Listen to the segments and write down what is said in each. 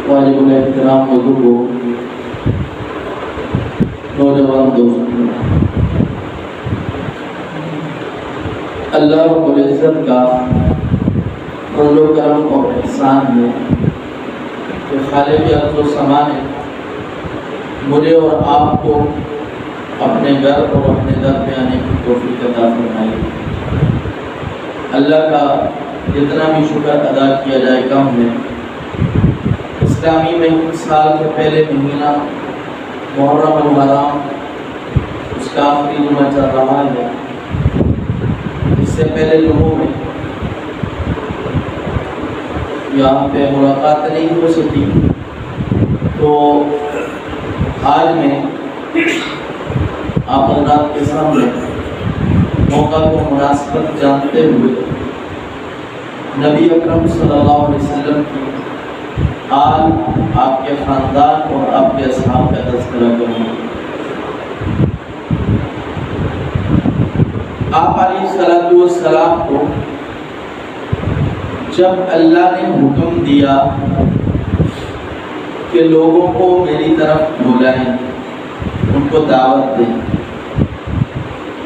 واجب الاحترام بزرگوں، نوجوان دوستوں، اللہ رب العزت کا فضل و کرم اور احسان ہے کہ خالق ارض و سما نے مجھے اور آپ کو اپنے گھر اور اپنے در میں آنے کی توفیق عطا فرمائی۔ اللہ کا جتنا بھی شکر ادا کیا جائے کم ہے۔ اسلامی میں سال کے پہلے مہینہ محرم الحرام اس کا آخری جمعہ چل رہا ہے۔ اس سے پہلے لوگوں میں یہاں پہ ملاقات نہیں ہو سکی، تو آج میں آپ حضرات کے سامنے موقع کو مناسبت جانتے ہوئے نبی اکرم صلی اللہ علیہ وسلم کی آل، آپ کے خاندان اور آپ کے اصحاب کا تذکرہ کروں گا۔ آپ علیہ السلام کو جب اللہ نے حکم دیا کہ لوگوں کو میری طرف بلائیں، ان کو دعوت دیں،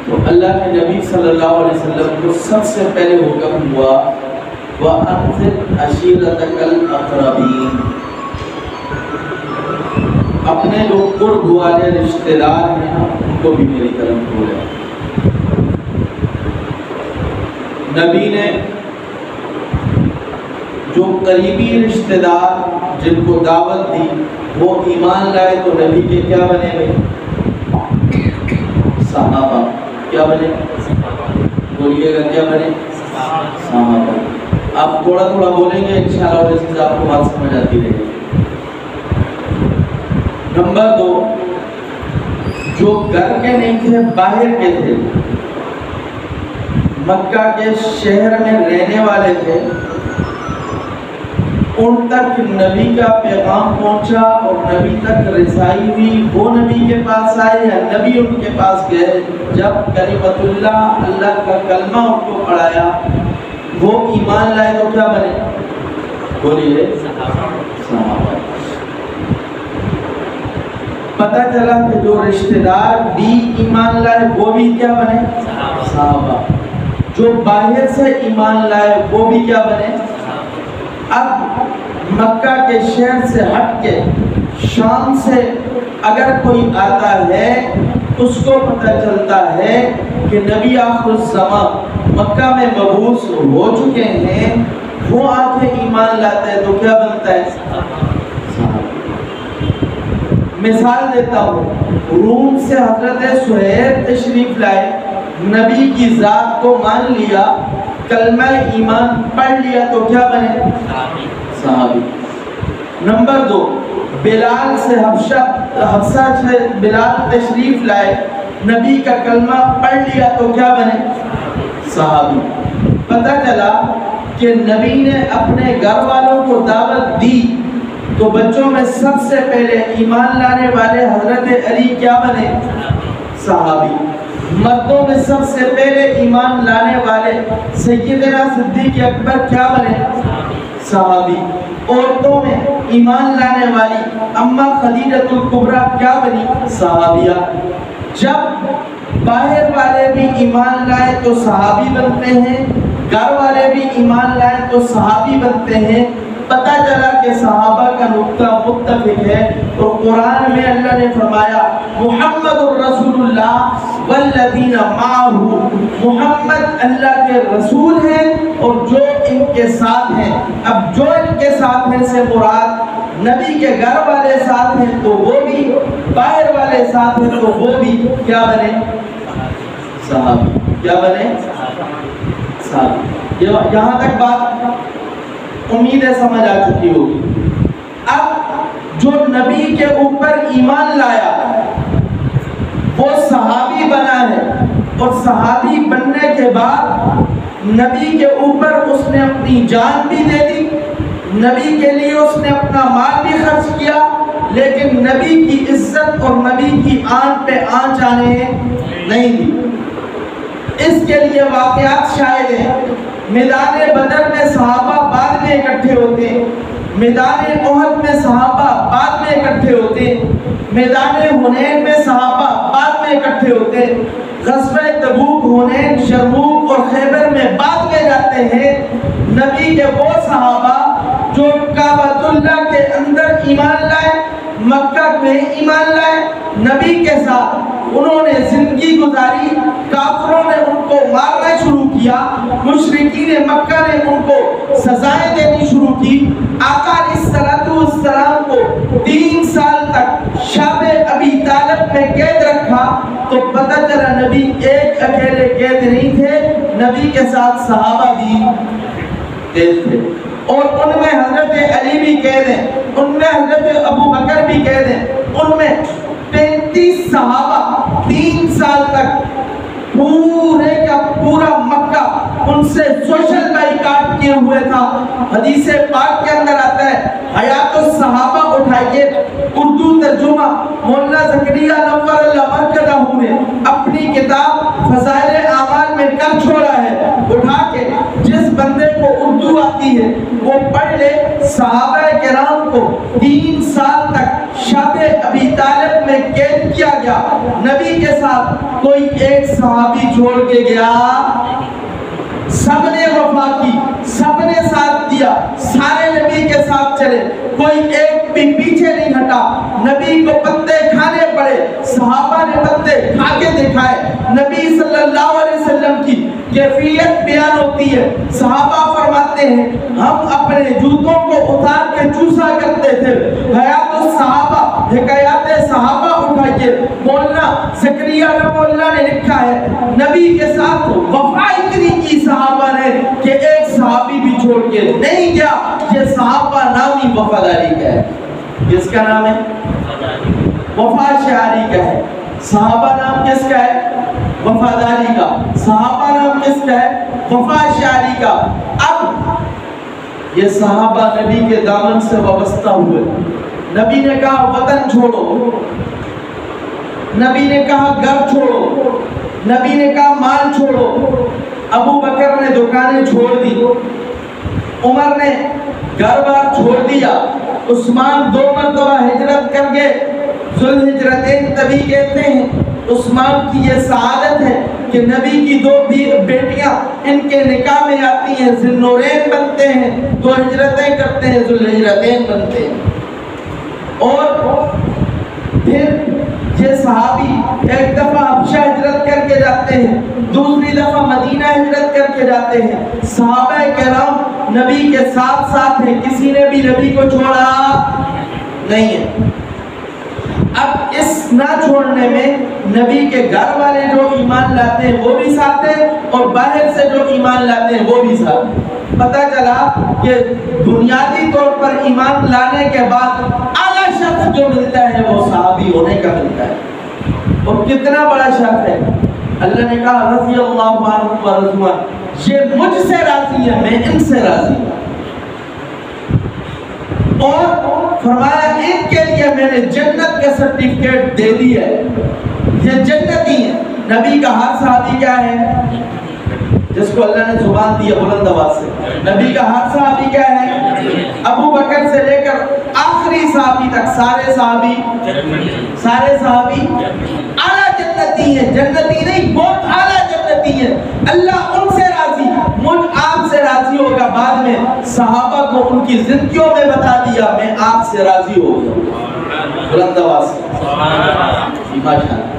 تو اللہ کے نبی صلی اللہ علیہ وسلم کو سب سے پہلے حکم ہوا وَأَنذِرْ عَشِيرَتَكَ الْأَقْرَبِينَ، اپنے جو قرب والے رشتہ دار ہیں ان کو بھی میری طرف بلائیں۔ نبی نے جو قریبی رشتہ دار جن کو دعوت دی وہ ایمان لائے تو نبی کے کیا بنے گئے؟ صحابہ۔ کیا بنے؟ بولیے گا کیا بنے؟ صحابہ۔ آپ تھوڑا تھوڑا بولیں گے انشاءاللہ اس سے آپ کو بات سمجھ آتی رہے گی۔ نمبر 2، جو گھر کے نہیں تھے باہر کے تھے، مکہ کے شہر میں رہنے والے تھے، ان تک نبی کا پیغام پہنچا اور نبی تک رسائی ہوئی۔ وہ نبی کے پاس آئے یا نبی ان کے پاس گئے؟ جب کلمۃ اللہ کا کلمہ ان کو پڑھایا، وہ ایمان لائے تو کیا بنے؟ بولیے صحابہ۔ پتہ چلا کہ جو رشتہ دار بھی ایمان لائے وہ بھی کیا بنے؟ صحابہ۔ جو باہر سے ایمان لائے وہ بھی کیا بنے؟ اب مکہ کے شہر سے ہٹ کے شام سے اگر کوئی آتا ہے اس کو پتہ چلتا ہے کہ نبی آخر الزمان مکہ میں مبعوث ہو چکے ہیں، وہ آ کے ایمان لاتے ہیں تو کیا بنتا ہے؟ مثال دیتا ہوں، روم سے حضرت سہیب تشریف لائے، نبی کی ذات کو مان لیا، کلمہ ایمان پڑھ لیا تو کیا بنے؟ صحابی۔ نمبر 2، بلال سے حبشہ سے بلال تشریف لائے، نبی کا کلمہ پڑھ لیا تو کیا بنے؟ صحابی۔ پتہ چلا کہ نبی نے اپنے گھر والوں کو دعوت دی تو بچوں میں سب سے پہلے ایمان لانے والے حضرت علی کیا بنے؟ صحابی۔ مردوں میں سب سے پہلے ایمان لانے والے سیدنا صدیق اکبر کیا بنے؟ صحابی۔ عورتوں میں ایمان لانے والی اماں خدیجۃ الکبریٰ کیا بنی؟ صحابیہ۔ جب باہر والے بھی ایمان لائے تو صحابی بنتے ہیں، گھر والے بھی ایمان لائے تو صحابی بنتے ہیں۔ پتہ چلا کہ صحابہ کا نقطہ متفق ہے، اور قرآن میں اللہ نے فرمایا محمد الرسول اللہ والذین معہ، محمد اللہ کے رسول ہیں اور جو ان کے ساتھ ہیں۔ اب جو ان کے ساتھ ہیں سے مراد نبی کے گھر والے ساتھ ہیں تو وہ بھی، باہر والے ساتھ ہیں تو وہ بھی کیا بنے؟ صحابی۔ کیا بنے؟ صحابی۔ یہاں تک بات امید ہے سمجھ آ چکی ہوگی۔ اب جو نبی کے اوپر ایمان لایا وہ صحابی بنا ہے، اور صحابی بننے کے بعد نبی کے اوپر اس نے اپنی جان بھی دے دی، نبی کے لیے اس نے اپنا مال بھی خرچ کیا، لیکن نبی کی عزت اور نبی کی آن پہ آنچ آنے نہیں دی۔ اس کے لیے واقعات شاہد ہیں۔ میدان بدر میں صحابہ بعد میں اکٹھے ہوتے ہیں، میدان احد میں صحابہ بعد میں اکٹھے ہوتے ہیں، میدان حنین میں صحابہ بعد میں اکٹھے ہوتے ہیں، غزوہ تبوک، حنین، یرموک اور خیبر میں بعد میں جاتے ہیں۔ نبی کے وہ صحابہ جو کعبۃ اللہ کے اندر ایمان لائے، مکہ میں ایمان لائے، نبی کے ساتھ انہوں نے زندگی گزاری، کافروں نے ان کو مارنا شروع کیا، مشرکین مکہ نے ان کو سزائیں دینی شروع کی۔ آقا علیہ السلام کو 3 سال تک شاب ابی طالب میں قید رکھا، تو پتہ چلا نبی ایک اکیلے قید نہیں تھے، نبی کے ساتھ صحابہ بھی قید تھے، اور ان میں حضرت علی بھی قید ہیں، ان میں حضرت ابو بکر بھی قید ہیں، ان میں 35 صحابہ 3 سال تک پورے کا پورا مکہ ان سے سوشل بائیکاٹ کیے ہوئے تھا۔ حدیث پاک کے اندر آتا ہے، حیات الصحابہ اٹھائیے، اردو ترجمہ مولانا زکریا نور اللہ مرکزہ نے اپنی کتاب فضائل اعمال میں کر چھوڑا ہے، اٹھا کے جس بندے کو اردو آتی ہے وہ پڑھ لے۔ صحابہ کرام کو 3 سال تک شاب ابی طالب میں قید کیا گیا، نبی کے ساتھ کوئی ایک صحابی چھوڑ کے گیا، سب نے وفا کی، سب نے ساتھ دیا، سارے نبی کے ساتھ چلے، کوئی ایک بھی پیچھے نہیں ہٹا۔ نبی کو پتے کھانے پڑے، صحابہ نے پتے کھا کے دکھائے۔ نبی صلی اللہ علیہ وسلم کی کیفیت بیان ہوتی ہے، صحابہ فرماتے ہیں ہم اپنے جوتوں کو اتار کے چوسا کرتے تھے۔ حیات الصحابہ، حکایات صحابہ اٹھائیے، مولانا زکریا رحمہ اللہ نے لکھا ہے نبی کے ساتھ وفا اتنی کی صحابہ نے کہ ایک صحابی بھی چھوڑ کے نہیں گیا۔ یہ صحابہ نامی وفاداری کا ہے، کس کا نام ہے؟ وفا شعاری کا ہے۔ صحابہ نام کس کا ہے؟ وفاداری کا۔ صحابہ نام کس کا ہے؟ وفا شعاری کا۔ اب یہ صحابہ نبی کے دامن سے وابستہ ہوئے، نبی نے کہا وطن چھوڑو، نبی نے کہا گھر چھوڑو، نبی نے کہا مال چھوڑو۔ ابو بکر نے دکانیں چھوڑ دی، عمر نے گھر بار چھوڑ دیا، عثمان 2 مرتبہ ہجرت کر گئے، ذوالہجرتین تبھی کہتے ہیں۔ عثمان کی یہ سعادت ہے کہ نبی کی 2 بیٹیاں ان کے نکاح میں آتی ہیں، ذوالنورین بنتے ہیں، 2 ہجرتیں کرتے ہیں، ذوالہجرتین بنتے ہیں۔ اور پھر یہ صحابی ایک دفعہ حبشہ ہجرت کر کے جاتے ہیں، دوسری دفعہ مدینہ ہجرت کر کے جاتے ہیں۔ صحابہ کرام نبی کے ساتھ ساتھ ہیں، کسی نے بھی نبی کو چھوڑا نہیں ہے۔ اب اس نہ چھوڑنے میں نبی کے گھر والے جو ایمان لاتے ہیں وہ بھی ساتھ ہیں، اور باہر سے جو ایمان لاتے ہیں وہ بھی ساتھ ہیں۔ پتہ چلا کہ بنیادی طور پر ایمان لانے کے بعد اعلیٰ شرف جو ملتا ہے وہ صحابی ہونے کا ملتا ہے، اور کتنا بڑا شرف ہے۔ اللہ نے کہا رضی اللہ عنہ ورضوا، یہ مجھ سے راضی ہے، میں ان سے راضی ہوں، اور فرمایا ان کے لیے میں نے جنت کا سرٹیفکیٹ دے دی ہے، یہ جنتی ہیں۔ نبی کا ہر صحابی کیا ہے؟ جس کو اللہ نے زبان دی ہے بلند آواز سے، نبی کا ہر صحابی کیا ہے؟ ابو بکر سے لے کر آخری صحابی تک سارے صحابی اعلیٰ جنتی ہیں، جنتی نہیں بہت اعلیٰ جنتی ہیں۔ اللہ ان سے راضی، مجھ آپ سے راضی ہوگا۔ بعد میں صحابہ کو ان کی زندگیوں میں بتا دیا میں آپ سے راضی ہو گیا، بلند آواز سے، ماشاءاللہ۔